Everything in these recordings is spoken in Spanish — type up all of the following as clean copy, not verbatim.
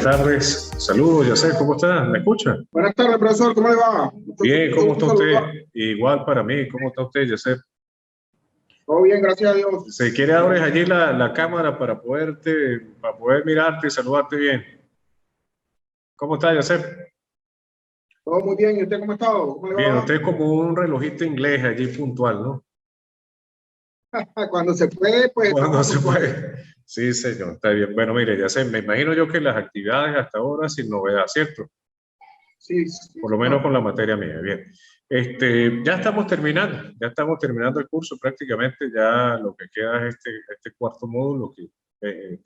tardes. Saludos, Yacet, ¿cómo está? ¿Me escucha? Buenas tardes, profesor, ¿cómo le va? Bien, ¿cómo está usted? Igual para mí, ¿cómo está usted, Yacet? Todo bien, gracias a Dios. ¿Se quiere abrir allí la cámara para poder mirarte y saludarte bien? ¿Cómo está, Yacet? Todo muy bien, ¿y usted cómo ha estado? ¿Cómo le Bien, va? usted es como un relojista inglés allí puntual, ¿no? Cuando se puede, pues Cuando estamos se puntuales. puede. Sí, señor, está bien. Bueno, mire, Yacet, me imagino yo que las actividades hasta ahora sin novedad, ¿cierto? Sí, sí, Por lo menos con la materia mía. Bien, ya estamos terminando el curso prácticamente, ya lo que queda es este cuarto módulo que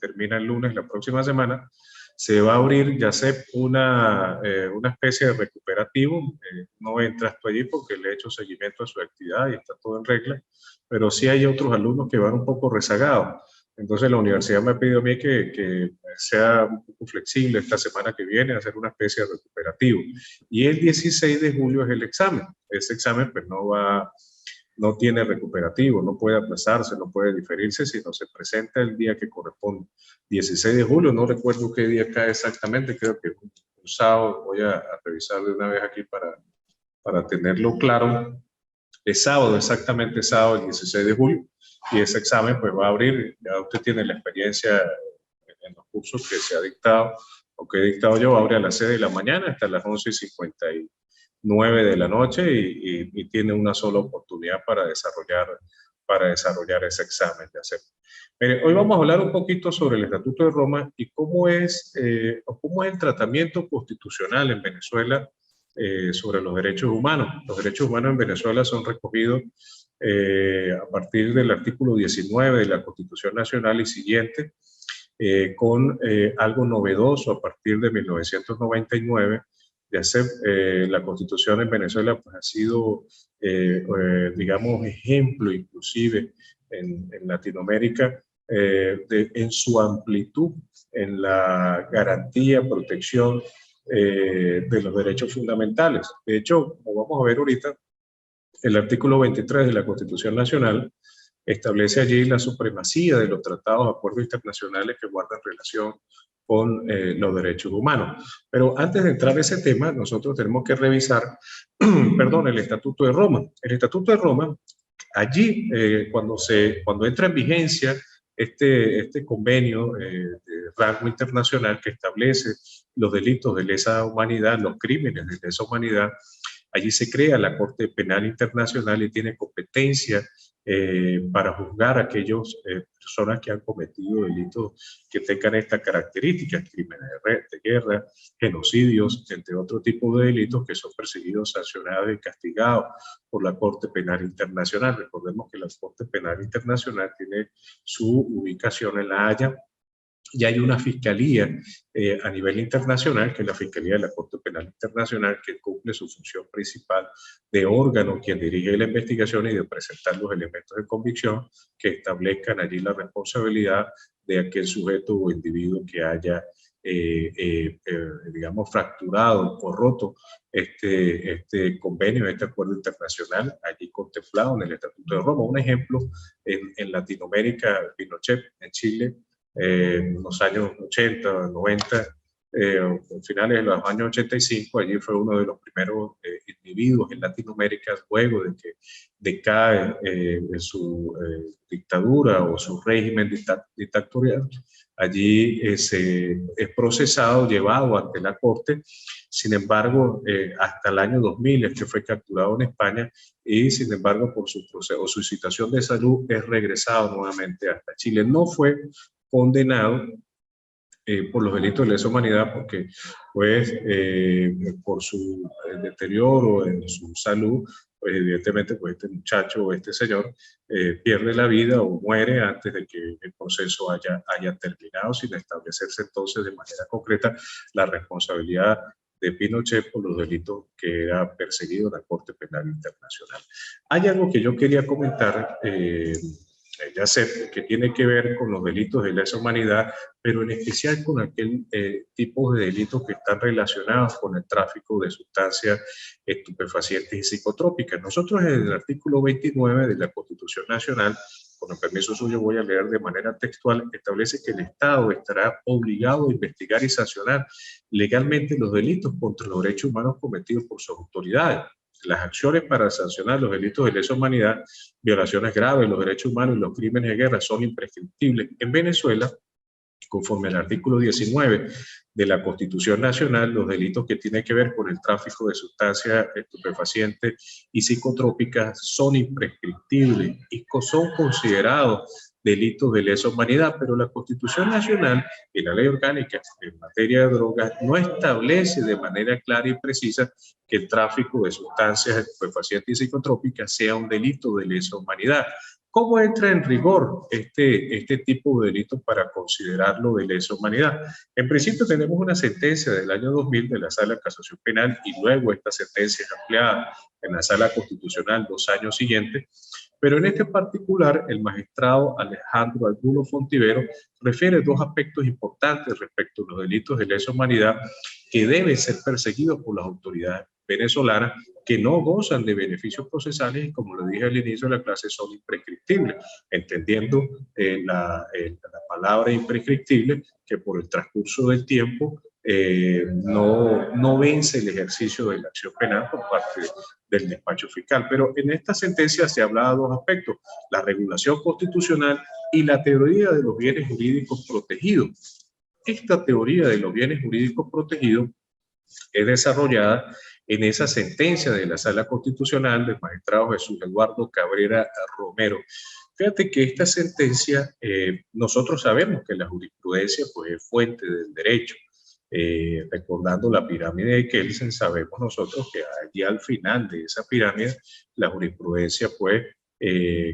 termina el lunes la próxima semana. Se va a abrir, ya sé, una especie de recuperativo. No entras tú allí porque le he hecho seguimiento a su actividad y está todo en regla, pero sí hay otros alumnos que van un poco rezagados. Entonces la universidad me ha pedido a mí que sea un poco flexible esta semana que viene, hacer una especie de recuperativo. Y el 16 de julio es el examen. Ese examen pues no tiene recuperativo, no puede aplazarse, no puede diferirse, sino se presenta el día que corresponde. 16 de julio, no recuerdo qué día cae exactamente, creo que es un sábado. Voy a revisar de una vez aquí para tenerlo claro. Es sábado, exactamente sábado, el 16 de julio, y ese examen pues va a abrir. Ya usted tiene la experiencia en los cursos que se ha dictado o que he dictado yo. Abre a las 6 de la mañana hasta las 11:59 de la noche y tiene una sola oportunidad para desarrollar ese examen de hacer. Mire, hoy vamos a hablar un poquito sobre el Estatuto de Roma y cómo es el tratamiento constitucional en Venezuela sobre los derechos humanos. Los derechos humanos en Venezuela son recogidos a partir del artículo 19 de la Constitución Nacional y siguiente, con algo novedoso a partir de 1999. La Constitución en Venezuela pues, ha sido, digamos, ejemplo inclusive en Latinoamérica en su amplitud, en la garantía, protección de los derechos fundamentales. De hecho, como vamos a ver ahorita, el artículo 23 de la Constitución Nacional establece allí la supremacía de los tratados, acuerdos internacionales que guardan relación con los derechos humanos. Pero antes de entrar a ese tema, nosotros tenemos que revisar, perdón, el Estatuto de Roma. El Estatuto de Roma, allí, cuando entra en vigencia este convenio de rango internacional que establece los delitos de lesa humanidad, los crímenes de lesa humanidad, allí se crea la Corte Penal Internacional y tiene competencia para juzgar a aquellas personas que han cometido delitos que tengan estas características, crímenes de guerra, genocidios, entre otro tipo de delitos que son perseguidos, sancionados y castigados por la Corte Penal Internacional. Recordemos que la Corte Penal Internacional tiene su ubicación en La Haya, y hay una fiscalía a nivel internacional, que es la Fiscalía de la Corte Penal Internacional, que cumple su función principal de órgano quien dirige la investigación y de presentar los elementos de convicción que establezcan allí la responsabilidad de aquel sujeto o individuo que haya, digamos, fracturado o roto este convenio, este acuerdo internacional allí contemplado en el Estatuto de Roma. Un ejemplo, en Latinoamérica, Pinochet, en Chile, en los años 80, 90, finales de los años 85, allí fue uno de los primeros individuos en Latinoamérica, luego de que decae su dictadura o su régimen dictatorial. Allí es procesado, llevado ante la corte. Sin embargo, hasta el año 2000 es que fue capturado en España y, sin embargo, por su proceso o su situación de salud, es regresado nuevamente hasta Chile. No fue condenado por los delitos de lesa humanidad porque, pues, por su deterioro en su salud, pues evidentemente pues este muchacho o este señor pierde la vida o muere antes de que el proceso haya terminado, sin establecerse entonces de manera concreta la responsabilidad de Pinochet por los delitos que era perseguido en la Corte Penal Internacional. Hay algo que yo quería comentar, ya sé, que tiene que ver con los delitos de lesa humanidad, pero en especial con aquel tipo de delitos que están relacionados con el tráfico de sustancias estupefacientes y psicotrópicas. Nosotros en el artículo 29 de la Constitución Nacional con el permiso suyo voy a leer de manera textual, establece que el Estado estará obligado a investigar y sancionar legalmente los delitos contra los derechos humanos cometidos por sus autoridades. Las acciones para sancionar los delitos de lesa humanidad, violaciones graves de los derechos humanos y los crímenes de guerra son imprescriptibles. En Venezuela, conforme al artículo 19 de la Constitución Nacional, los delitos que tienen que ver con el tráfico de sustancias estupefacientes y psicotrópicas son imprescriptibles y son considerados delitos de lesa humanidad, pero la Constitución Nacional y la Ley Orgánica en materia de drogas no establece de manera clara y precisa que el tráfico de sustancias estupefacientes y psicotrópicas sea un delito de lesa humanidad. ¿Cómo entra en rigor este tipo de delito para considerarlo de lesa humanidad? En principio tenemos una sentencia del año 2000 de la Sala de Casación Penal y luego esta sentencia es ampliada en la Sala Constitucional 2 años siguientes, pero en este particular el magistrado Alejandro Angulo Fontivero refiere dos aspectos importantes respecto a los delitos de lesa humanidad que deben ser perseguidos por las autoridades venezolanas que no gozan de beneficios procesales y, como lo dije al inicio de la clase, son imprescriptibles, entendiendo la palabra imprescriptible que por el transcurso del tiempo no vence el ejercicio de la acción penal por parte del despacho fiscal. Pero en esta sentencia se habla de dos aspectos: la regulación constitucional y la teoría de los bienes jurídicos protegidos. Esta teoría de los bienes jurídicos protegidos es desarrollada en esa sentencia de la Sala Constitucional del magistrado Jesús Eduardo Cabrera Romero. Fíjate que esta sentencia, nosotros sabemos que la jurisprudencia pues, es fuente del derecho. Recordando la pirámide de Kelsen, sabemos nosotros que allí al final de esa pirámide la jurisprudencia pues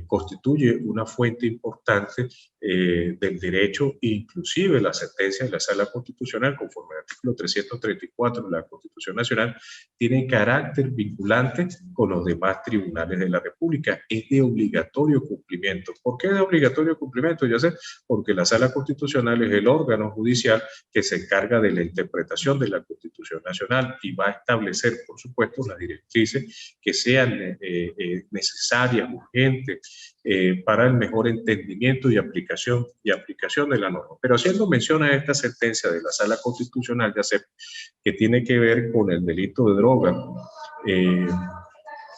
constituye una fuente importante del derecho, inclusive la sentencia de la Sala Constitucional, conforme al artículo 334 de la Constitución Nacional, tiene carácter vinculante con los demás tribunales de la República. Es de obligatorio cumplimiento. ¿Por qué de obligatorio cumplimiento? Ya sé, porque la Sala Constitucional es el órgano judicial que se encarga de la interpretación de la Constitución Nacional y va a establecer, por supuesto, las directrices que sean necesarias, para el mejor entendimiento y aplicación de la norma. Pero haciendo mención a esta sentencia de la Sala Constitucional, ya sé que tiene que ver con el delito de droga,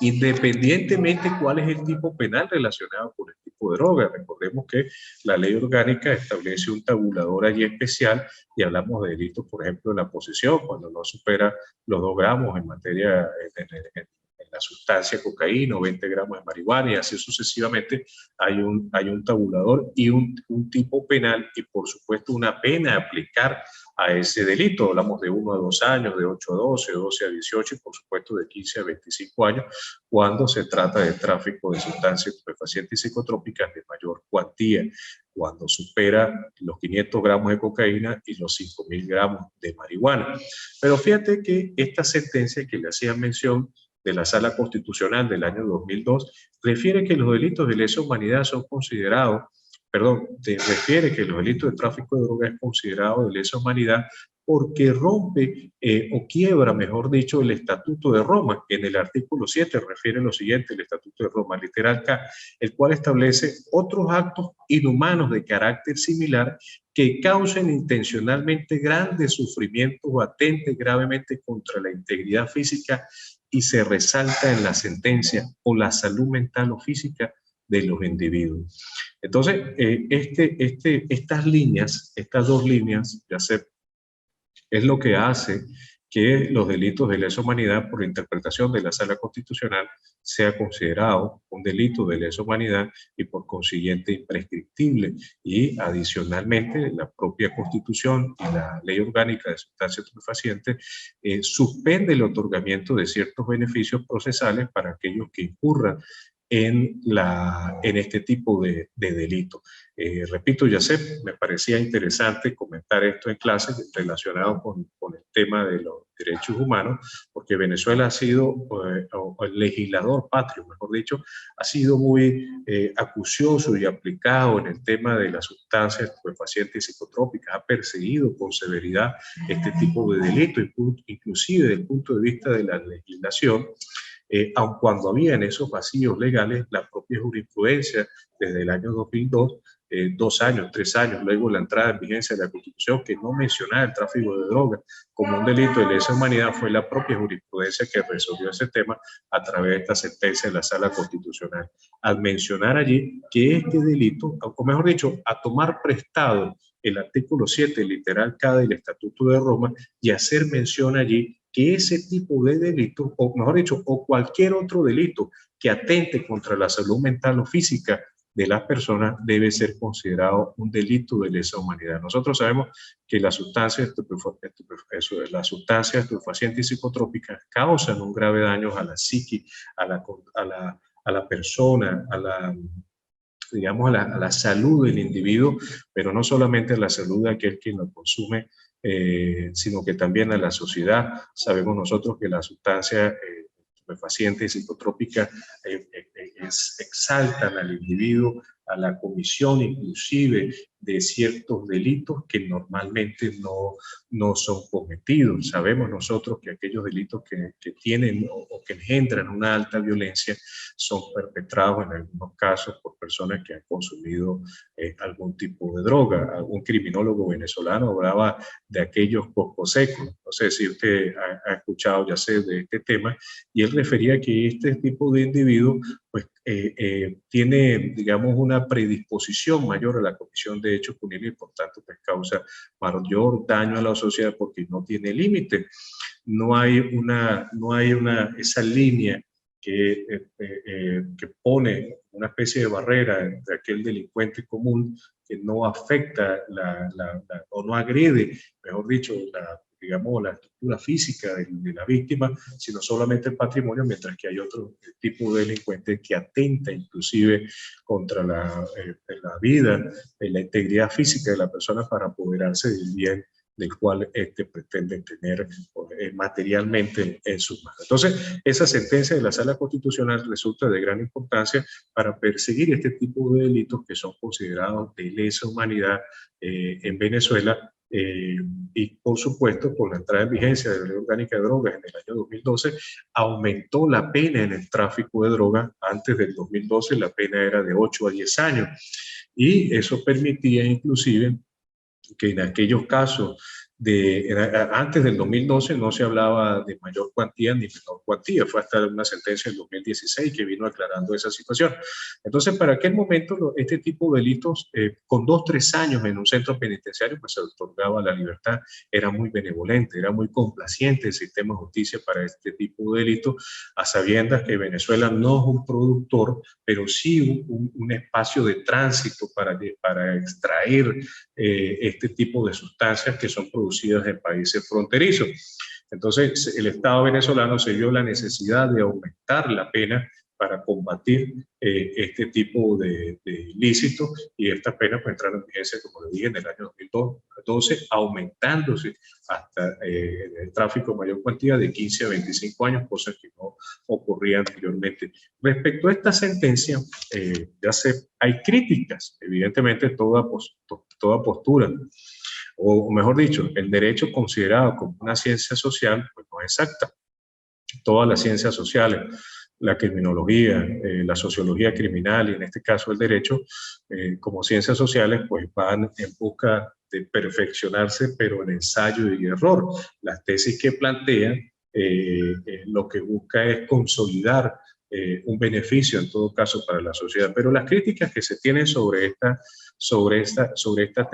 independientemente cuál es el tipo penal relacionado con el tipo de droga. Recordemos que la ley orgánica establece un tabulador allí especial y hablamos de delitos, por ejemplo, en la posesión, cuando no supera los 2 gramos en materia en la sustancia cocaína o 20 gramos de marihuana, y así sucesivamente. Hay un tabulador y un tipo penal y, por supuesto, una pena a aplicar a ese delito. Hablamos de 1 a 2 años, de 8 a 12, 12 a 18 y, por supuesto, de 15 a 25 años cuando se trata de tráfico de sustancias estupefacientes y psicotrópicas de mayor cuantía, cuando supera los 500 gramos de cocaína y los 5.000 gramos de marihuana. Pero fíjate que esta sentencia que le hacía mención de la Sala Constitucional del año 2002 refiere que los delitos de lesa humanidad son considerados, refiere que los delitos de tráfico de drogas es considerado de lesa humanidad porque rompe o quiebra, mejor dicho, el Estatuto de Roma. En el artículo 7 refiere lo siguiente, el Estatuto de Roma, literal K, el cual establece otros actos inhumanos de carácter similar que causen intencionalmente grandes sufrimientos o atenten gravemente contra la integridad física y se resalta en la sentencia o la salud mental o física de los individuos. Entonces, estas dos líneas, ya sé, es lo que hace que los delitos de lesa humanidad por interpretación de la Sala Constitucional sea considerado un delito de lesa humanidad y por consiguiente imprescriptible. Y adicionalmente la propia Constitución y la Ley Orgánica de Sustancias Estupefacientes suspende el otorgamiento de ciertos beneficios procesales para aquellos que incurran en este tipo de delito. Repito, Yacep, me parecía interesante comentar esto en clase relacionado con el tema de los derechos humanos, porque Venezuela ha sido, el legislador patrio, mejor dicho, ha sido muy acucioso y aplicado en el tema de las sustancias estupefacientes y psicotrópicas, ha perseguido con severidad este tipo de delito, inclusive desde el punto de vista de la legislación. aun cuando habían esos vacíos legales, la propia jurisprudencia desde el año 2002, 2 años, 3 años, luego la entrada en vigencia de la Constitución, que no mencionaba el tráfico de drogas como un delito de lesa humanidad, fue la propia jurisprudencia que resolvió ese tema a través de esta sentencia de la Sala Constitucional, al mencionar allí que este delito, o mejor dicho, a tomar prestado el artículo 7, literal K del Estatuto de Roma, y hacer mención allí que ese tipo de delito, o mejor dicho, o cualquier otro delito que atente contra la salud mental o física de las personas debe ser considerado un delito de lesa humanidad. Nosotros sabemos que las sustancias estupefacientes y psicotrópicas causan un grave daño a la psique, a la persona, digamos, a la salud del individuo, pero no solamente a la salud de aquel que lo consume, sino que también a la sociedad. Sabemos nosotros que las sustancias estupefacientes y psicotrópicas exaltan al individuo a la comisión inclusive de ciertos delitos que normalmente no son cometidos. Sabemos nosotros que aquellos delitos que tienen o que engendran una alta violencia son perpetrados en algunos casos por personas que han consumido algún tipo de droga. Algún criminólogo venezolano hablaba de aquellos coscosecos. No sé si usted ha escuchado ya sé de este tema, y él refería que este tipo de individuos pues, tiene, digamos, una predisposición mayor a la comisión de hechos punibles y por tanto pues, causa mayor daño a la sociedad porque no tiene límite. No hay esa línea que pone una especie de barrera entre aquel delincuente común que no afecta o no agrede, mejor dicho, digamos, la estructura física de la víctima, sino solamente el patrimonio, mientras que hay otro tipo de delincuente que atenta inclusive contra la vida, la integridad física de la persona para apoderarse del bien del cual pretende tener materialmente en sus manos. Entonces, esa sentencia de la Sala Constitucional resulta de gran importancia para perseguir este tipo de delitos que son considerados de lesa humanidad en Venezuela. Y por supuesto, con la entrada en vigencia de la Ley Orgánica de Drogas en el año 2012, aumentó la pena en el tráfico de drogas. Antes del 2012 la pena era de 8 a 10 años y eso permitía inclusive que en aquellos casos antes del 2012 no se hablaba de mayor cuantía ni menor cuantía, fue hasta una sentencia del 2016 que vino aclarando esa situación. Entonces, para aquel momento, este tipo de delitos, con 2 o 3 años en un centro penitenciario, pues se otorgaba la libertad, era muy benevolente, era muy complaciente el sistema de justicia para este tipo de delitos, a sabiendas que Venezuela no es un productor, pero sí un espacio de tránsito para extraer este tipo de sustancias que son producidas en países fronterizos. Entonces, el Estado venezolano se vio la necesidad de aumentar la pena para combatir este tipo de ilícitos, y estas penas pues, entraron en vigencia, como le dije, en el año 2012, aumentándose hasta el tráfico de mayor cuantía de 15 a 25 años, cosas que no ocurrían anteriormente. Respecto a esta sentencia, hay críticas, evidentemente toda postura, o mejor dicho, el derecho considerado como una ciencia social, pues no es exacta. Todas las ciencias sociales, la criminología, la sociología criminal y en este caso el derecho, como ciencias sociales, pues van en busca de perfeccionarse, pero en ensayo y error. Las tesis que plantean lo que busca es consolidar un beneficio en todo caso para la sociedad, pero las críticas que se tienen sobre esta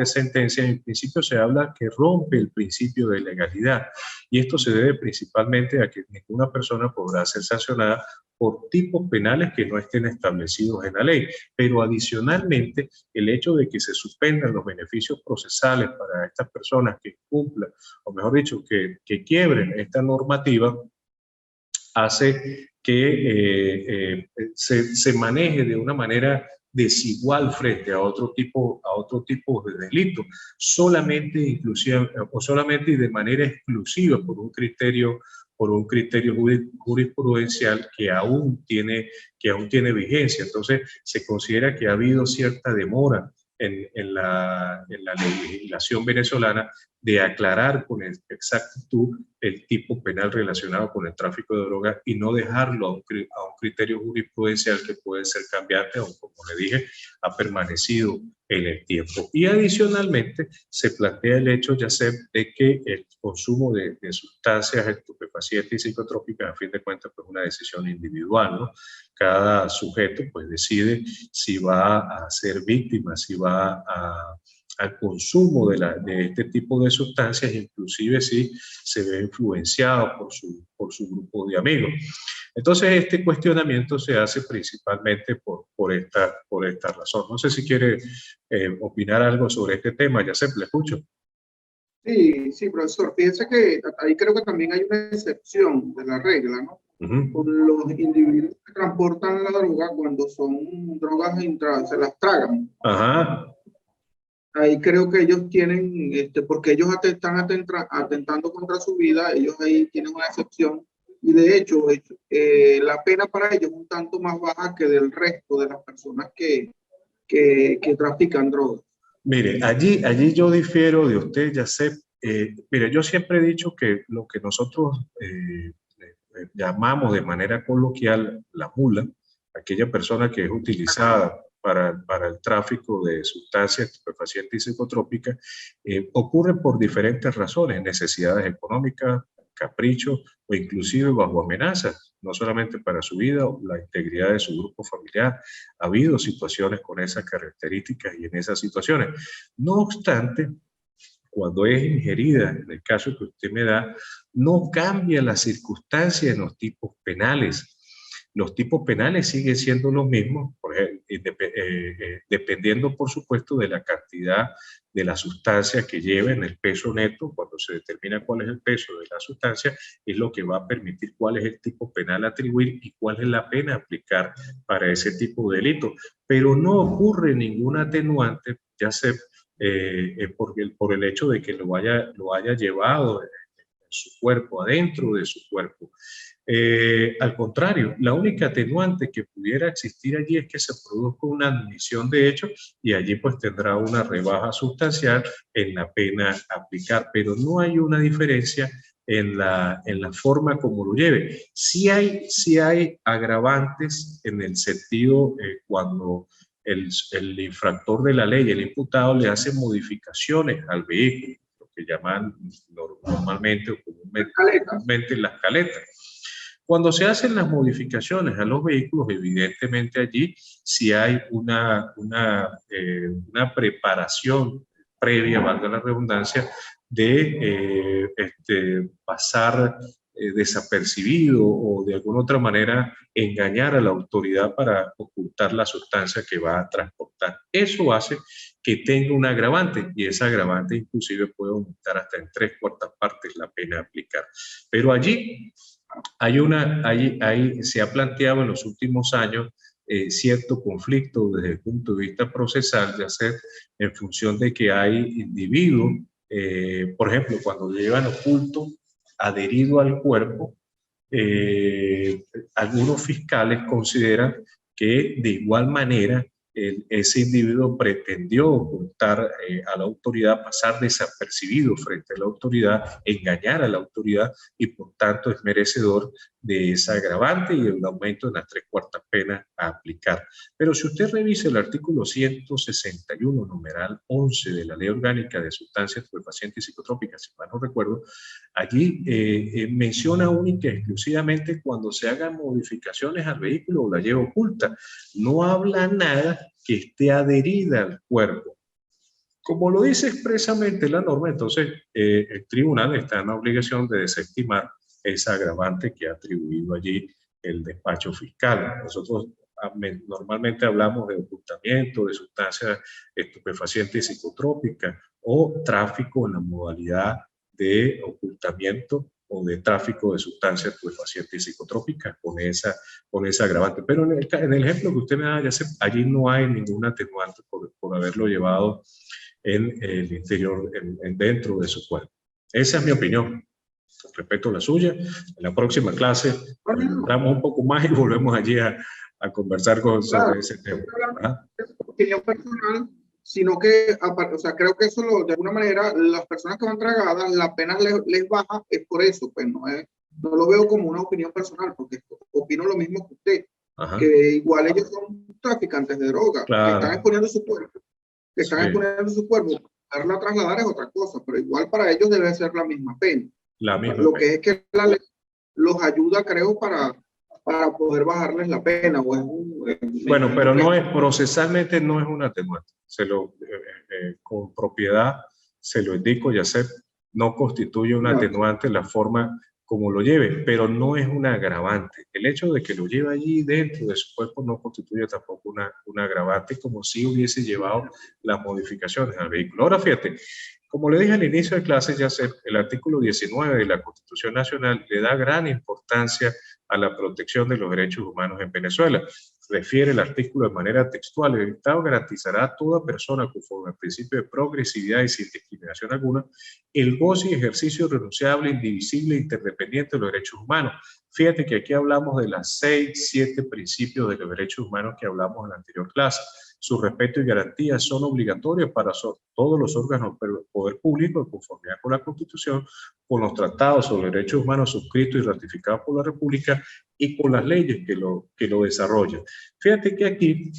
sentencia, en principio se habla que rompe el principio de legalidad, y esto se debe principalmente a que ninguna persona podrá ser sancionada por tipos penales que no estén establecidos en la ley, pero adicionalmente el hecho de que se suspendan los beneficios procesales para estas personas que cumplan, o mejor dicho, que quiebren esta normativa, hace que se maneje de una manera desigual frente a otro tipo de delito, solamente inclusive o solamente y de manera exclusiva por un criterio jurisprudencial que aún tiene vigencia. Entonces se considera que ha habido cierta demora en la legislación venezolana de aclarar con exactitud el tipo penal relacionado con el tráfico de drogas y no dejarlo a un criterio jurisprudencial que puede ser cambiante, o como le dije, ha permanecido en el tiempo. Y adicionalmente se plantea el hecho, ya sé, de que el consumo de sustancias estupefacientes y psicotrópicas, a fin de cuentas, pues una decisión individual, ¿no? Cada sujeto pues decide si va a ser víctima, si va al consumo de este tipo de sustancias, inclusive si se ve influenciado por su grupo de amigos. Entonces, este cuestionamiento se hace principalmente por esta razón. No sé si quiere opinar algo sobre este tema, ya se le escucho. Sí, sí, profesor. Fíjense que ahí creo que también hay una excepción de la regla, ¿no? Con los individuos que transportan la droga cuando son drogas se las tragan. Ajá. Ahí creo que ellos tienen, porque ellos están atentando contra su vida, ellos ahí tienen una excepción. Y de hecho, la pena para ellos es un tanto más baja que del resto de las personas que trafican drogas. Mire, allí yo difiero de usted, ya sé. Mire, yo siempre he dicho que lo que nosotros llamamos de manera coloquial la mula, aquella persona que es utilizada para el tráfico de sustancias estupefacientes y psicotrópicas, ocurre por diferentes razones, necesidades económicas, caprichos o inclusive bajo amenazas, no solamente para su vida o la integridad de su grupo familiar. Ha habido situaciones con esas características y en esas situaciones. No obstante, cuando es ingerida, en el caso que usted me da, no cambia las circunstancias en los tipos penales. Los tipos penales siguen siendo los mismos, dependiendo, por supuesto, de la cantidad de la sustancia que lleve en el peso neto. Cuando se determina cuál es el peso de la sustancia, es lo que va a permitir cuál es el tipo penal a atribuir y cuál es la pena a aplicar para ese tipo de delito. Pero no ocurre ningún atenuante, ya sea por el hecho de que lo haya llevado en su cuerpo, adentro de su cuerpo. Al contrario, la única atenuante que pudiera existir allí es que se produzca una admisión de hechos y allí pues tendrá una rebaja sustancial en la pena a aplicar, pero no hay una diferencia en la forma como lo lleve. Sí hay agravantes en el sentido cuando el infractor de la ley, el imputado, le hace modificaciones al vehículo, lo que llaman normalmente o comúnmente las caletas. Cuando se hacen las modificaciones a los vehículos, evidentemente allí sí hay una preparación previa, valga la redundancia, de pasar desapercibido o de alguna otra manera engañar a la autoridad para ocultar la sustancia que va a transportar. Eso hace que tenga un agravante y ese agravante inclusive puede aumentar hasta en 3/4 partes la pena a aplicar. Pero allí se ha planteado en los últimos años cierto conflicto desde el punto de vista procesal, ya sea en función de que hay individuos, por ejemplo, cuando llevan oculto adherido al cuerpo, algunos fiscales consideran que de igual manera ese individuo pretendió ocultar a la autoridad, pasar desapercibido frente a la autoridad, engañar a la autoridad y por tanto es merecedor de esa agravante y de un aumento en las 3/4 penas a aplicar. Pero si usted revisa el artículo 161, numeral 11 de la Ley Orgánica de Sustancias Estupefacientes y Psicotrópicas, si mal no recuerdo, allí menciona única y exclusivamente cuando se hagan modificaciones al vehículo o la lleva oculta. No habla nada que esté adherida al cuerpo. Como lo dice expresamente la norma, entonces el tribunal está en la obligación de desestimar esa agravante que ha atribuido allí el despacho fiscal. Nosotros normalmente hablamos de ocultamiento de sustancias estupefacientes y psicotrópicas o tráfico en la modalidad de ocultamiento o de tráfico de sustancias estupefacientes y psicotrópicas con esa agravante. Pero en el ejemplo que usted me da, allí no hay ningún atenuante por haberlo llevado en el interior, dentro de su cuerpo. Esa es mi opinión. Respeto la suya. En la próxima clase entramos un poco más y volvemos allí a conversar sobre ese tema. Opinión personal, sino que, o sea, creo que eso de alguna manera, las personas que van dragadas, la pena les baja, es por eso, pues no lo veo como una opinión personal, porque opino lo mismo que usted, Ajá. que igual ellos son traficantes de droga, Claro. que están exponiendo su cuerpo, darla a trasladar es otra cosa, pero igual para ellos debe ser la misma pena. Lo que es que la ley los ayuda, creo, para poder bajarles la pena. Bueno, pero no es, procesalmente no es un atenuante. Con propiedad se lo indico, Yacet, no constituye un atenuante la forma como lo lleve, pero no es un agravante. El hecho de que lo lleve allí dentro de su cuerpo no constituye tampoco un agravante, como si hubiese llevado las modificaciones al vehículo. Ahora fíjate, como le dije al inicio de clase, Yacet, el artículo 19 de la Constitución Nacional le da gran importancia a la protección de los derechos humanos en Venezuela. Refiere el artículo de manera textual: el Estado garantizará a toda persona, conforme al principio de progresividad y sin discriminación alguna, el goce y ejercicio irrenunciable, indivisible e interdependiente de los derechos humanos. Fíjate que aquí hablamos de las 6, 7 principios de los derechos humanos que hablamos en la anterior clase. Su respeto y garantía son obligatorios para todos los órganos del poder público, en conformidad con la Constitución, con los tratados sobre derechos humanos suscritos y ratificados por la República y con las leyes que lo desarrollan. Fíjate que aquí,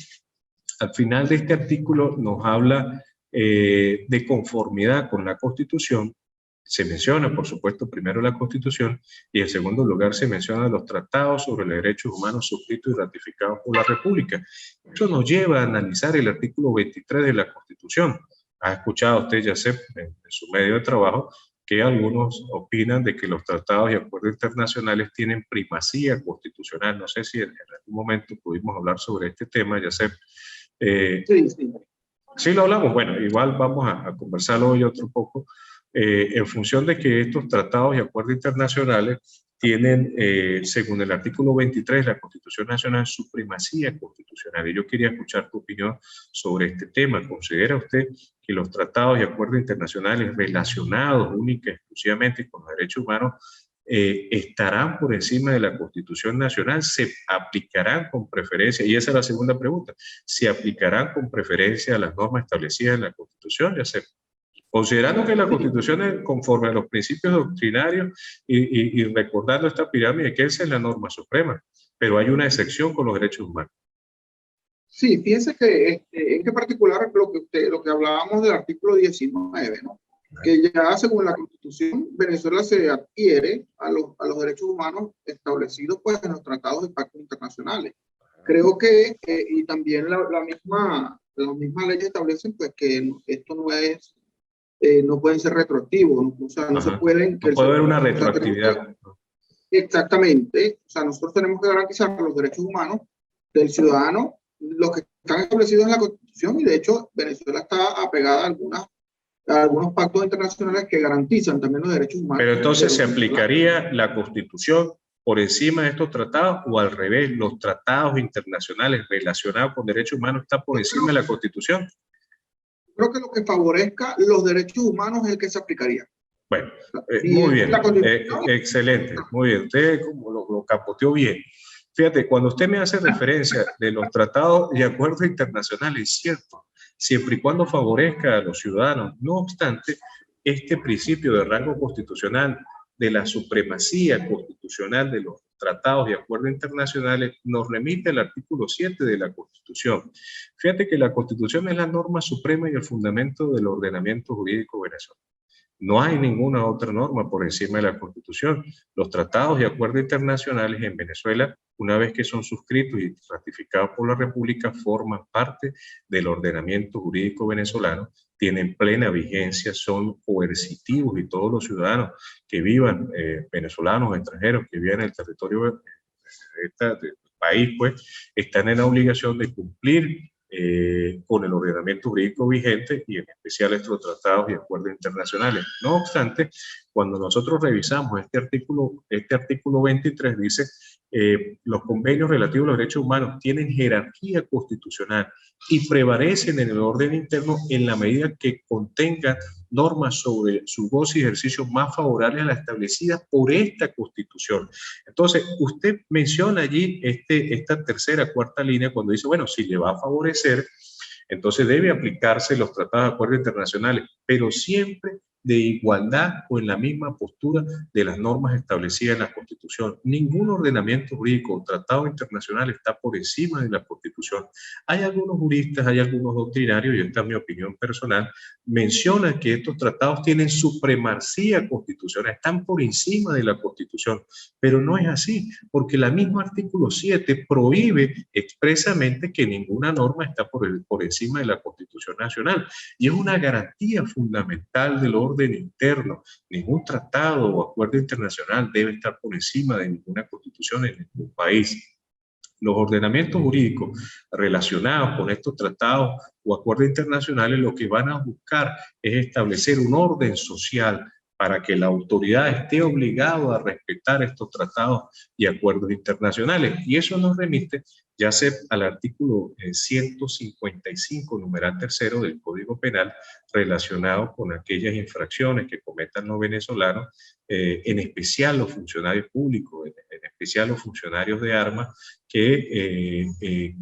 al final de este artículo, nos habla de conformidad con la Constitución. Se menciona, por supuesto, primero la Constitución y en segundo lugar se mencionan los tratados sobre los derechos humanos suscritos y ratificados por la República. Eso nos lleva a analizar el artículo 23 de la Constitución. Ha escuchado usted, ya sé, en su medio de trabajo, que algunos opinan de que los tratados y acuerdos internacionales tienen primacía constitucional. No sé si en algún momento pudimos hablar sobre este tema, ya sé. Sí. Sí lo hablamos. Bueno, igual vamos a conversarlo hoy otro poco. En función de que estos tratados y acuerdos internacionales tienen, según el artículo 23 de la Constitución Nacional, supremacía constitucional. Y yo quería escuchar tu opinión sobre este tema. ¿Considera usted que los tratados y acuerdos internacionales relacionados única y exclusivamente con los derechos humanos estarán por encima de la Constitución Nacional? ¿Se aplicarán con preferencia? Y esa es la segunda pregunta. ¿Se aplicarán con preferencia a las normas establecidas en la Constitución? Ya sé, considerando que la Constitución es conforme a los principios doctrinarios y recordando esta pirámide, que esa es la norma suprema, pero hay una excepción con los derechos humanos. Sí, fíjense que en particular lo que hablábamos del artículo 19, ¿no? Que ya según la Constitución, Venezuela se adhiere a los derechos humanos establecidos pues, en los tratados y pactos internacionales. Creo que, y también las mismas leyes establecen pues, que esto no es, no pueden ser retroactivos, ¿no? O sea, no se pueden... No puede haber una retroactividad. Exactamente. O sea, nosotros tenemos que garantizar los derechos humanos del ciudadano, los que están establecidos en la Constitución, y de hecho Venezuela está apegada a algunos pactos internacionales que garantizan también los derechos humanos. Pero entonces, ¿se aplicaría la Constitución por encima de estos tratados o al revés, los tratados internacionales relacionados con derechos humanos están por encima de la Constitución? Creo que lo que favorezca los derechos humanos es el que se aplicaría. Bueno, muy bien, excelente, muy bien, usted como lo capoteó bien. Fíjate, cuando usted me hace referencia de los tratados y acuerdos internacionales, es cierto, siempre y cuando favorezca a los ciudadanos. No obstante, este principio de rango constitucional, de la supremacía constitucional de los tratados y acuerdos internacionales, nos remite al artículo 7 de la Constitución. Fíjate que la Constitución es la norma suprema y el fundamento del ordenamiento jurídico venezolano. No hay ninguna otra norma por encima de la Constitución. Los tratados y acuerdos internacionales en Venezuela, una vez que son suscritos y ratificados por la República, forman parte del ordenamiento jurídico venezolano, tienen plena vigencia, son coercitivos y todos los ciudadanos que vivan, venezolanos o extranjeros que vivan en el territorio del país, pues, están en la obligación de cumplir con el ordenamiento jurídico vigente y en especial estos tratados y acuerdos internacionales. No obstante, cuando nosotros revisamos este artículo 23 dice los convenios relativos a los derechos humanos tienen jerarquía constitucional y prevalecen en el orden interno en la medida que contengan normas sobre su goce y ejercicio más favorables a las establecidas por esta Constitución. Entonces, usted menciona allí esta tercera, cuarta línea cuando dice, bueno, si le va a favorecer Entonces debe aplicarse los tratados de acuerdos internacionales, pero siempre de igualdad o en la misma postura de las normas establecidas en la Constitución. Ningún ordenamiento jurídico o tratado internacional está por encima de la Constitución. Hay algunos juristas, hay algunos doctrinarios, y esta es mi opinión personal, mencionan que estos tratados tienen supremacía constitucional, están por encima de la Constitución, pero no es así, porque el mismo artículo 7 prohíbe expresamente que ninguna norma está por encima de la Constitución Nacional, y es una garantía fundamental del orden interno. Ningún tratado o acuerdo internacional debe estar por encima de ninguna constitución en ningún país. Los ordenamientos jurídicos relacionados con estos tratados o acuerdos internacionales lo que van a buscar es establecer un orden social para que la autoridad esté obligada a respetar estos tratados y acuerdos internacionales. Y eso nos remite ya sea al artículo 155, numeral tercero del Código Penal, relacionado con aquellas infracciones que cometan los venezolanos, en especial los funcionarios públicos, en especial los funcionarios de armas, que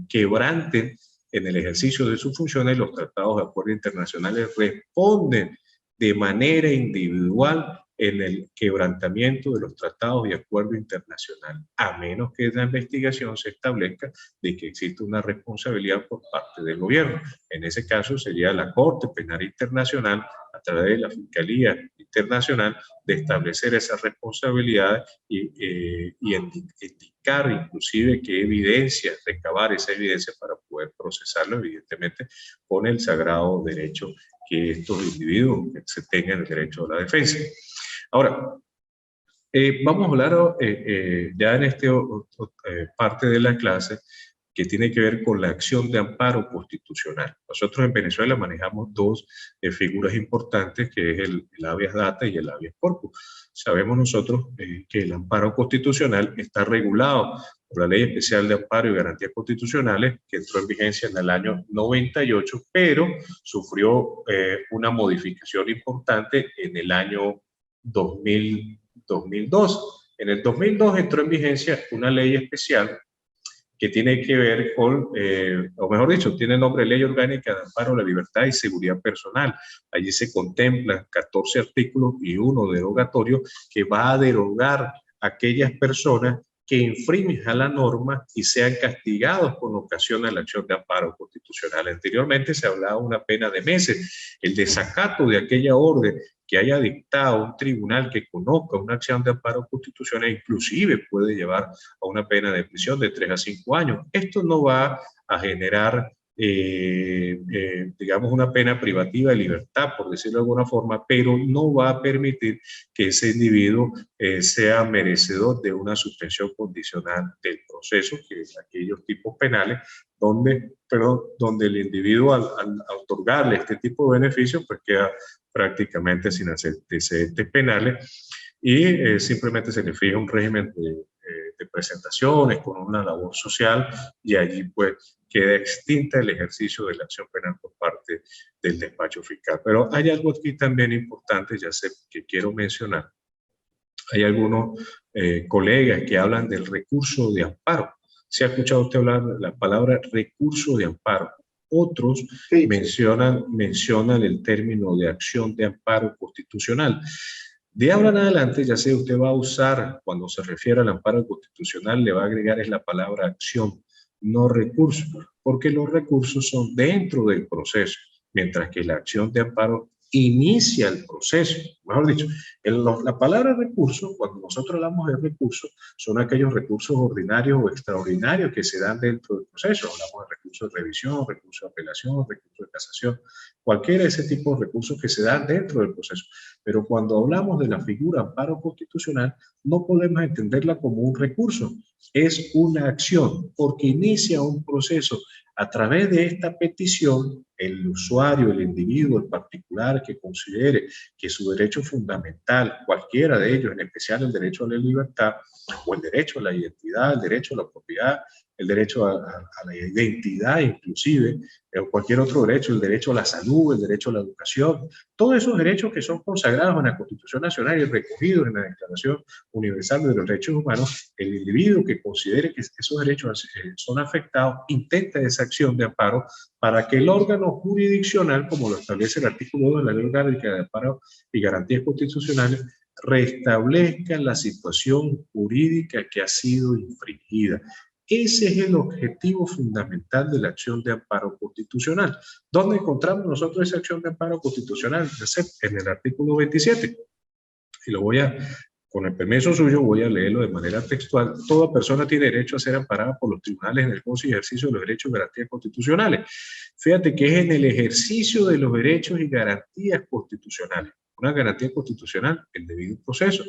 quebranten en el ejercicio de sus funciones los tratados de acuerdos internacionales, responden de manera individual en el quebrantamiento de los tratados y acuerdos internacionales, a menos que en la investigación se establezca de que existe una responsabilidad por parte del gobierno. En ese caso sería la Corte Penal Internacional, a través de la Fiscalía Internacional, de establecer esas responsabilidades y indicar inclusive qué evidencia, recabar esa evidencia para poder procesarlo, evidentemente, con el sagrado derecho que estos individuos se tengan el derecho a la defensa. Ahora, vamos a hablar ya en esta parte de la clase que tiene que ver con la acción de amparo constitucional. Nosotros en Venezuela manejamos dos figuras importantes, que es el habeas data y el habeas corpus. Sabemos nosotros que el amparo constitucional está regulado por la Ley Especial de Amparo y Garantías Constitucionales, que entró en vigencia en el año 98, pero sufrió una modificación importante en el año 2002. En el 2002 entró en vigencia una ley especial que tiene que ver con, o mejor dicho, tiene el nombre de Ley Orgánica de Amparo a la Libertad y Seguridad Personal. Allí se contemplan 14 artículos y uno derogatorio que va a derogar a aquellas personas que infringen a la norma y sean castigados con ocasión de la acción de amparo constitucional. Anteriormente se hablaba de una pena de meses. El desacato de aquella orden que haya dictado un tribunal que conozca una acción de amparo constitucional inclusive puede llevar a una pena de prisión de 3 a 5 años. Esto no va a generar digamos, una pena privativa de libertad, por decirlo de alguna forma, pero no va a permitir que ese individuo sea merecedor de una suspensión condicional del proceso, que es aquellos tipos penales donde el individuo al otorgarle este tipo de beneficios pues queda prácticamente sin antecedentes penales y simplemente se le fija un régimen de presentaciones con una labor social y allí pues queda extinta el ejercicio de la acción penal por parte del despacho fiscal. Pero hay algo aquí también importante, ya sé que quiero mencionar. Hay algunos colegas que hablan del recurso de amparo. ¿Se ha escuchado usted hablar de la palabra recurso de amparo? Otros sí mencionan el término de acción de amparo constitucional. De ahora en adelante, ya sé, usted va a usar, cuando se refiere al amparo constitucional, le va a agregar es la palabra acción, no recurso, porque los recursos son dentro del proceso, mientras que la acción de amparo inicia el proceso. Mejor dicho, la palabra recurso, cuando nosotros hablamos de recursos, son aquellos recursos ordinarios o extraordinarios que se dan dentro del proceso. Hablamos de recursos de revisión, recursos de apelación, recursos de casación, cualquiera de ese tipo de recursos que se dan dentro del proceso. Pero cuando hablamos de la figura amparo constitucional, no podemos entenderla como un recurso, es una acción, porque inicia un proceso. A través de esta petición, el usuario, el individuo, el particular que considere que su derecho fundamental, cualquiera de ellos, en especial el derecho a la libertad o el derecho a la identidad, el derecho a la propiedad, el derecho a la identidad inclusive, o cualquier otro derecho, el derecho a la salud, el derecho a la educación, todos esos derechos que son consagrados en la Constitución Nacional y recogidos en la Declaración Universal de los Derechos Humanos, el individuo que considere que esos derechos son afectados intenta esa esa acción de amparo para que el órgano jurisdiccional, como lo establece el artículo 2 de la Ley Orgánica de Amparo y Garantías Constitucionales, restablezca la situación jurídica que ha sido infringida. Ese es el objetivo fundamental de la acción de amparo constitucional. ¿Dónde encontramos nosotros esa acción de amparo constitucional? En el artículo 27. Y lo voy a, con el permiso suyo, voy a leerlo de manera textual. Toda persona tiene derecho a ser amparada por los tribunales en el goce y ejercicio de los derechos y garantías constitucionales. Fíjate que es en el ejercicio de los derechos y garantías constitucionales. Una garantía constitucional, el debido proceso.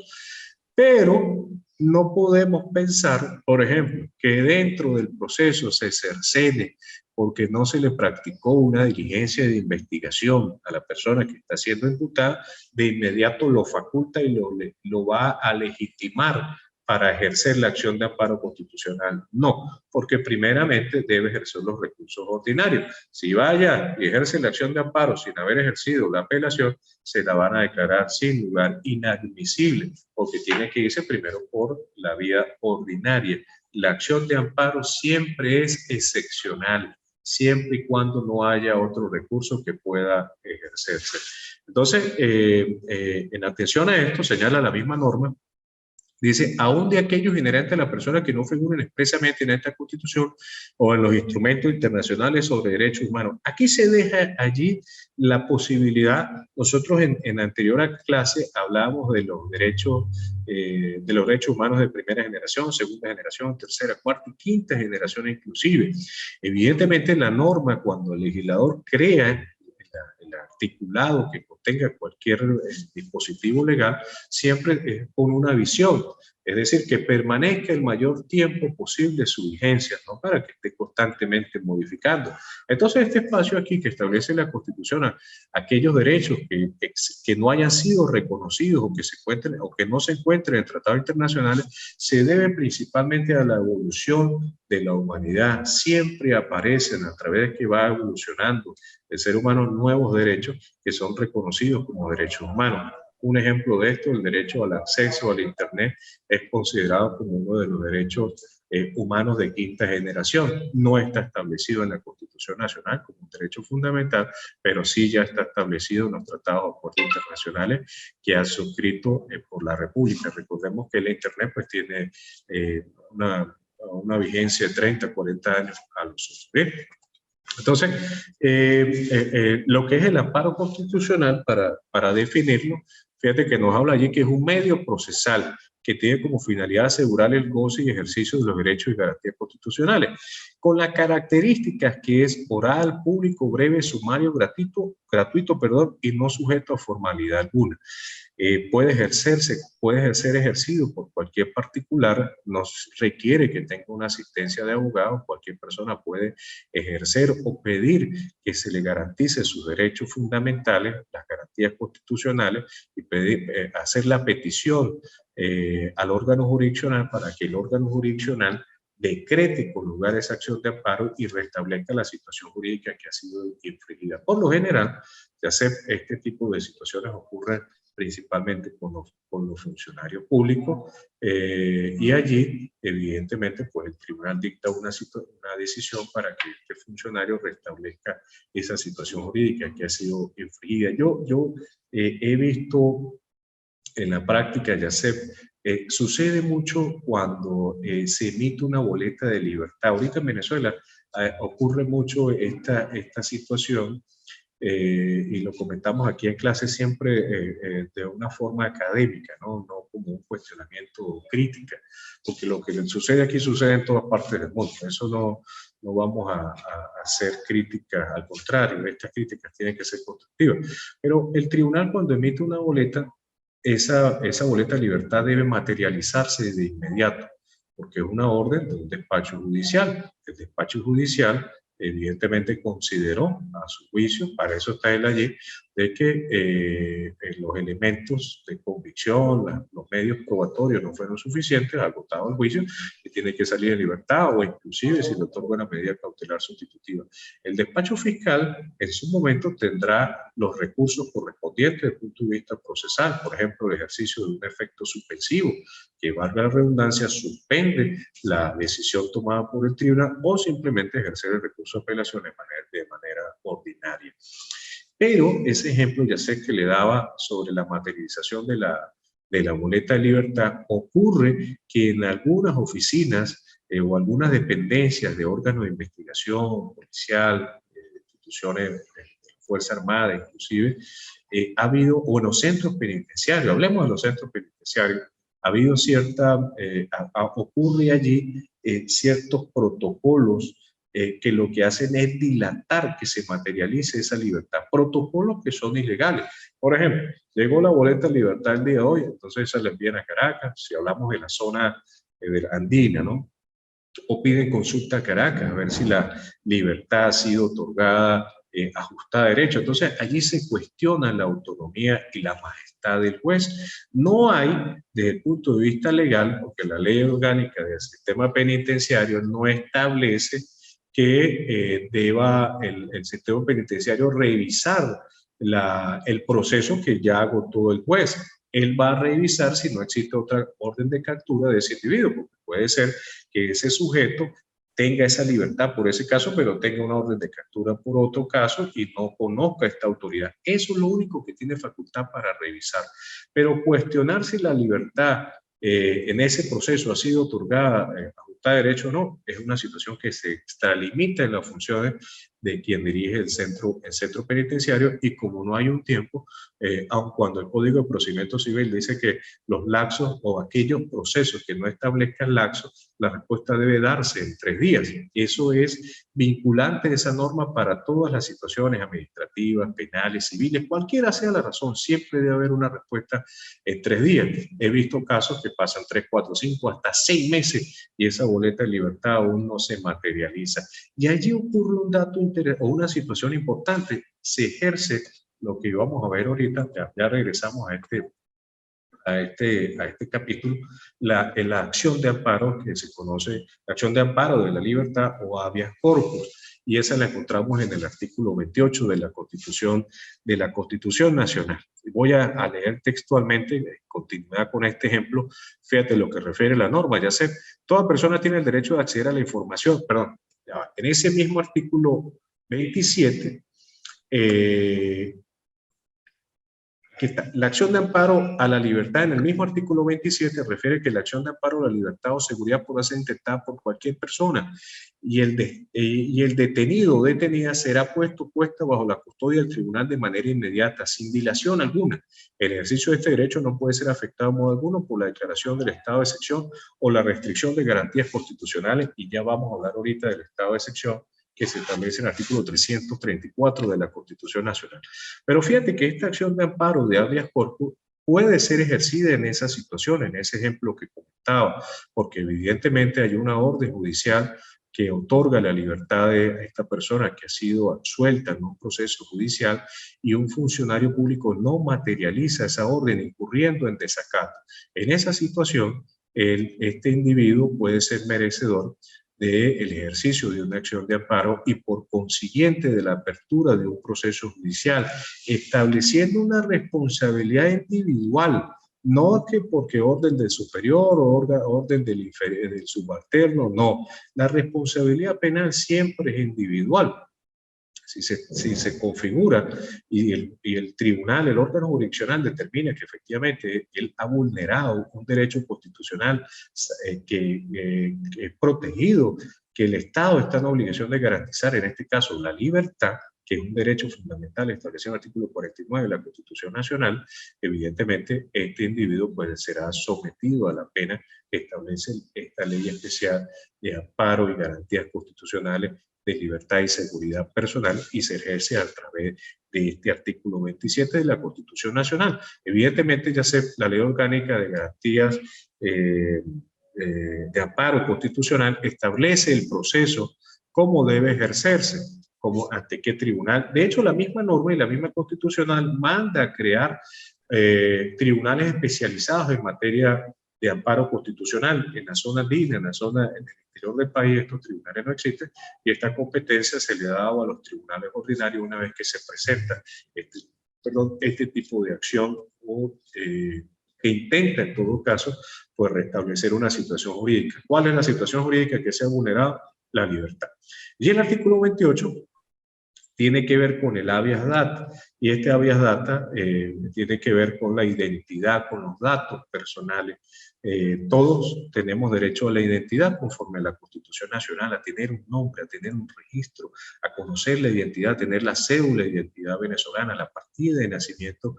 Pero no podemos pensar, por ejemplo, que dentro del proceso se cercene porque no se le practicó una diligencia de investigación a la persona que está siendo imputada, de inmediato lo faculta y lo va a legitimar para ejercer la acción de amparo constitucional. No, porque primeramente debe ejercer los recursos ordinarios. Si vaya y ejerce la acción de amparo sin haber ejercido la apelación, se la van a declarar sin lugar inadmisible, porque tiene que irse primero por la vía ordinaria. La acción de amparo siempre es excepcional, siempre y cuando no haya otro recurso que pueda ejercerse. Entonces, en atención a esto, señala la misma norma, dice, aún de aquellos inherentes a la persona que no figuren expresamente en esta Constitución o en los instrumentos internacionales sobre derechos humanos. Aquí se deja allí la posibilidad, nosotros en anterior clase hablábamos de los derechos humanos de primera generación, segunda generación, tercera, cuarta y quinta generación inclusive. Evidentemente la norma, cuando el legislador crea el articulado que contenga cualquier dispositivo legal, siempre es con una visión, es decir, que permanezca el mayor tiempo posible su vigencia, no para que esté constantemente modificando. Entonces, este espacio aquí que establece la Constitución, aquellos derechos que no hayan sido reconocidos o que se encuentren o que no se encuentren en tratados internacionales, se debe principalmente a la evolución de la humanidad. Siempre aparecen a través de que va evolucionando el ser humano nuevos derechos que son reconocidos como derechos humanos. Un ejemplo de esto, el derecho al acceso al Internet, es considerado como uno de los derechos humanos de quinta generación. No está establecido en la Constitución Nacional como un derecho fundamental, pero sí ya está establecido en los tratados o acuerdos internacionales que ha suscrito por la República. Recordemos que el Internet pues tiene una vigencia de 30, 40 años a los otros. Entonces, lo que es el amparo constitucional, para definirlo, fíjate que nos habla allí que es un medio procesal que tiene como finalidad asegurar el goce y ejercicio de los derechos y garantías constitucionales, con las características que es oral, público, breve, sumario, gratuito, y no sujeto a formalidad alguna. Puede ser ejercido por cualquier particular, no requiere que tenga una asistencia de abogado, cualquier persona puede ejercer o pedir que se le garantice sus derechos fundamentales, las garantías constitucionales, y hacer la petición al órgano jurisdiccional para que el órgano jurisdiccional decrete con lugar esa acción de amparo y restablezca la situación jurídica que ha sido infringida. Por lo general, ya este tipo de situaciones ocurren principalmente con los funcionarios públicos, y allí, evidentemente, pues el tribunal dicta una decisión para que este funcionario restablezca esa situación jurídica que ha sido infringida. Yo he visto en la práctica, ya sucede mucho cuando se emite una boleta de libertad. Ahorita en Venezuela ocurre mucho esta situación, y lo comentamos aquí en clase siempre de una forma académica, no como un cuestionamiento crítica, porque lo que sucede aquí sucede en todas partes del mundo. Eso no vamos a hacer críticas, al contrario, estas críticas tienen que ser constructivas. Pero el tribunal, cuando emite una boleta, esa boleta de libertad debe materializarse de inmediato, porque es una orden de un despacho judicial. El despacho judicial evidentemente consideró a su juicio, para eso está él allí, de que los elementos de convicción, los medios probatorios no fueron suficientes, agotado el juicio, y tiene que salir en libertad o inclusive si le otorga una medida cautelar sustitutiva. El despacho fiscal en su momento tendrá los recursos correspondientes desde el punto de vista procesal, por ejemplo, el ejercicio de un efecto suspensivo, que valga la redundancia, suspende la decisión tomada por el tribunal o simplemente ejercer el recurso de apelación de manera ordinaria. Pero ese ejemplo ya sé que le daba sobre la materialización de la boleta de libertad, ocurre que en algunas oficinas o algunas dependencias de órganos de investigación policial, de instituciones de Fuerza Armada inclusive, ha habido, o en los centros penitenciarios, hablemos de los centros penitenciarios, ha habido ocurre allí ciertos protocolos que lo que hacen es dilatar que se materialice esa libertad. Protocolos que son ilegales. Por ejemplo, llegó la boleta de libertad el día de hoy, entonces se la envían a Caracas, si hablamos de la zona de la andina, ¿no? O piden consulta a Caracas, a ver si la libertad ha sido otorgada ajustada a derecho. Entonces, allí se cuestiona la autonomía y la majestad del juez. No hay, desde el punto de vista legal, porque la ley orgánica del sistema penitenciario no establece que deba el sistema penitenciario revisar el proceso que ya agotó el juez. Él va a revisar si no existe otra orden de captura de ese individuo, porque puede ser que ese sujeto tenga esa libertad por ese caso, pero tenga una orden de captura por otro caso y no conozca esta autoridad. Eso es lo único que tiene facultad para revisar. Pero cuestionar si la libertad en ese proceso ha sido otorgada ajustada a derecho o no, es una situación que se extralimita en las funciones de quien dirige el centro penitenciario, y como no hay un tiempo, aun cuando el Código de Procedimiento Civil dice que los lapsos o aquellos procesos que no establezcan lapsos, la respuesta debe darse en 3 días. Eso es vinculante esa norma para todas las situaciones administrativas, penales, civiles, cualquiera sea la razón, siempre debe haber una respuesta en 3 días. He visto casos que pasan 3, 4, 5, hasta 6 meses y esa boleta de libertad aún no se materializa. Y allí ocurre un dato o una situación importante, se ejerce lo que vamos a ver ahorita, ya regresamos a este capítulo, la acción de amparo que se conoce, la acción de amparo de la libertad o habeas corpus, y esa la encontramos en el artículo 28 de la Constitución Nacional. Voy a leer textualmente, en continuidad con este ejemplo, fíjate lo que refiere la norma, ya sé, toda persona tiene el derecho de acceder a la información, perdón, en ese mismo artículo 27, que está, la acción de amparo a la libertad en el mismo artículo 27 refiere que la acción de amparo a la libertad o seguridad puede ser intentada por cualquier persona y el detenido o detenida será puesta bajo la custodia del tribunal de manera inmediata, sin dilación alguna. El ejercicio de este derecho no puede ser afectado de modo alguno por la declaración del estado de excepción o la restricción de garantías constitucionales, y ya vamos a hablar ahorita del estado de excepción que se establece en el artículo 334 de la Constitución Nacional. Pero fíjate que esta acción de amparo de habeas corpus puede ser ejercida en esa situación, en ese ejemplo que comentaba, porque evidentemente hay una orden judicial que otorga la libertad de esta persona que ha sido absuelta en un proceso judicial, y un funcionario público no materializa esa orden incurriendo en desacato. En esa situación, este individuo puede ser merecedor del ejercicio de una acción de amparo y por consiguiente de la apertura de un proceso judicial, estableciendo una responsabilidad individual, no que porque orden del superior o orden del subalterno, no. La responsabilidad penal siempre es individual. Si se configura y el tribunal, el órgano jurisdiccional determina que efectivamente él ha vulnerado un derecho constitucional que es protegido, que el Estado está en obligación de garantizar, en este caso, la libertad, que es un derecho fundamental establecido en el artículo 49 de la Constitución Nacional, evidentemente este individuo pues, será sometido a la pena que establece esta ley especial de amparo y garantías constitucionales de libertad y seguridad personal, y se ejerce a través de este artículo 27 de la Constitución Nacional. Evidentemente, ya sé, la Ley Orgánica de Garantías de Amparo Constitucional establece el proceso, cómo debe ejercerse, como ante qué tribunal. De hecho, la misma norma y la misma constitucional manda a crear tribunales especializados en materia de amparo constitucional. En la zona andina, en el interior del país, estos tribunales no existen y esta competencia se le ha dado a los tribunales ordinarios una vez que se presenta este tipo de acción o que intenta en todo caso pues restablecer una situación jurídica. ¿Cuál es la situación jurídica que se ha vulnerado? La libertad. Y el artículo 28 tiene que ver con el habeas data, y este habeas data tiene que ver con la identidad, con los datos personales. Todos tenemos derecho a la identidad conforme a la Constitución Nacional, a tener un nombre, a tener un registro, a conocer la identidad, a tener la cédula de identidad venezolana, la partida de nacimiento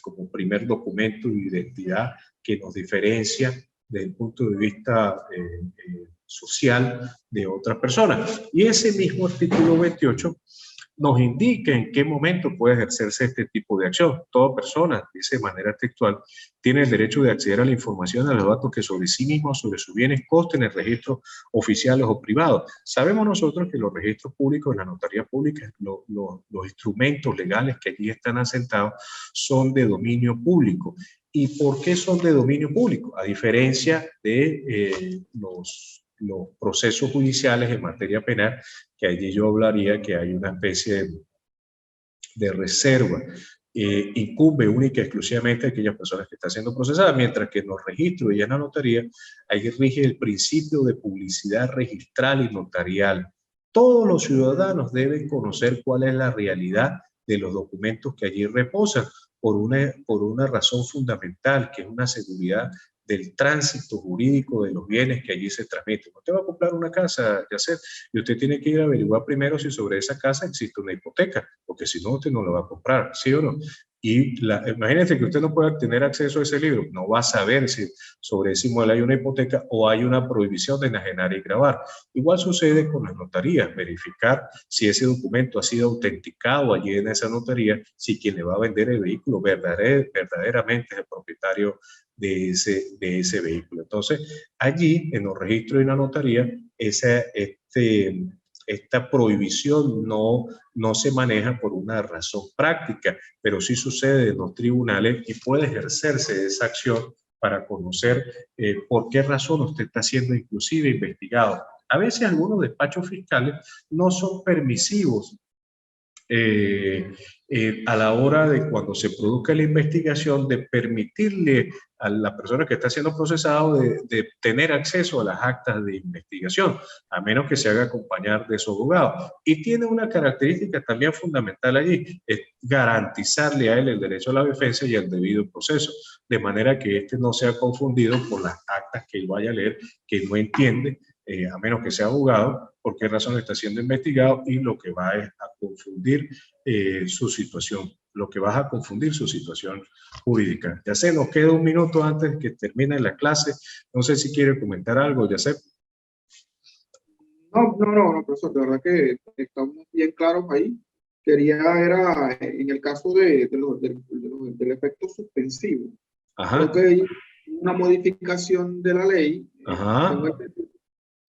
como primer documento de identidad que nos diferencia desde el punto de vista social de otras personas. Y ese mismo artículo 28 nos indica en qué momento puede ejercerse este tipo de acción. Toda persona, dice de manera textual, tiene el derecho de acceder a la información, a los datos que sobre sí mismo, sobre sus bienes, consten en registros oficiales o privados. Sabemos nosotros que los registros públicos, la notaría pública, los instrumentos legales que allí están asentados son de dominio público. ¿Y por qué son de dominio público? A diferencia de los procesos judiciales en materia penal, que allí yo hablaría que hay una especie de reserva. Incumbe única y exclusivamente a aquellas personas que están siendo procesadas, mientras que en los registros y en la notaría ahí rige el principio de publicidad registral y notarial. Todos los ciudadanos deben conocer cuál es la realidad de los documentos que allí reposan por una razón fundamental, que es una seguridad del tránsito jurídico de los bienes que allí se transmiten. Usted va a comprar una casa, Yacet, y usted tiene que ir a averiguar primero si sobre esa casa existe una hipoteca, porque si no, usted no la va a comprar, ¿sí o no? Y imagínense que usted no pueda tener acceso a ese libro, no va a saber si sobre ese inmueble hay una hipoteca o hay una prohibición de enajenar y gravar. Igual sucede con las notarías, verificar si ese documento ha sido autenticado allí en esa notaría, si quien le va a vender el vehículo verdaderamente es el propietario de ese vehículo. Entonces, allí en los registros y en la notaría, esta prohibición no se maneja por una razón práctica, pero sí sucede en los tribunales y puede ejercerse esa acción para conocer por qué razón usted está siendo inclusive investigado. A veces algunos despachos fiscales no son permisivos a la hora de cuando se produzca la investigación de permitirle a la persona que está siendo procesado de tener acceso a las actas de investigación, a menos que se haga acompañar de su abogado. Y tiene una característica también fundamental allí, es garantizarle a él el derecho a la defensa y el debido proceso, de manera que éste no sea confundido por las actas que él vaya a leer, que no entiende, a menos que sea abogado, por qué razón está siendo investigado y lo que va es a confundir su situación, jurídica. Ya sé, nos queda un minuto antes que termine la clase. No sé si quiere comentar algo, ya sé. No, profesor, de verdad que estamos bien claros ahí. Era en el caso del efecto suspensivo. Ajá. Creo que hay una modificación de la ley. Ajá.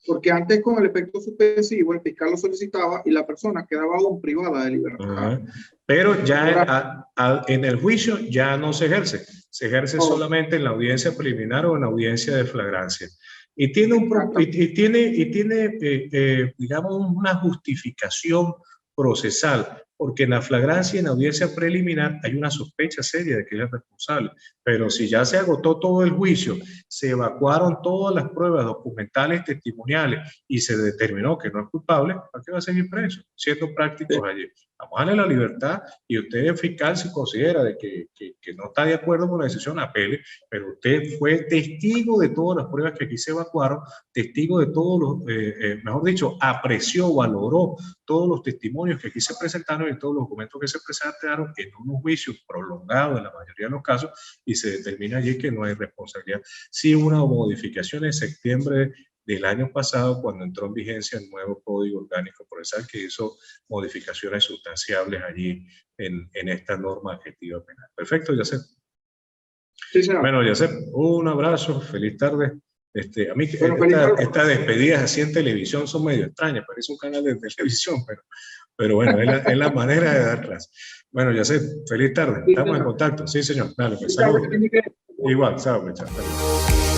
Porque antes con el efecto suspensivo el fiscal lo solicitaba y la persona quedaba aún privada de libertad. Ajá. Pero ya en el juicio ya no se ejerce solamente en la audiencia preliminar o en la audiencia de flagrancia. Y tiene, digamos, una justificación procesal, porque en la flagrancia y en la audiencia preliminar hay una sospecha seria de que él es responsable. Pero si ya se agotó todo el juicio, se evacuaron todas las pruebas documentales, testimoniales y se determinó que no es culpable, ¿para qué va a seguir preso? Siendo prácticos allí. Vamos a darle la libertad y usted, fiscal, si considera de que no está de acuerdo con la decisión, apele, pero usted fue testigo de todas las pruebas que aquí se evacuaron, testigo de todos los, mejor dicho, apreció, valoró todos los testimonios que aquí se presentaron y todos los documentos que se presentaron en un juicio prolongado en la mayoría de los casos y se determina allí que no hay responsabilidad. Sí, una modificación en septiembre del año pasado, cuando entró en vigencia el nuevo Código Orgánico Procesal, que hizo modificaciones sustanciables allí en esta norma adjetiva penal. Perfecto, Yacet. Sí, señor. Bueno, Yacet, un abrazo, feliz tarde. A mí bueno, estas despedidas así en televisión son medio extrañas, parece un canal de televisión, pero Pero bueno, es la manera de dar clase. Bueno, ya sé, feliz tarde. Estamos en contacto. Sí, señor. Dale, pues, saludos. Igual, chao, pues, chao.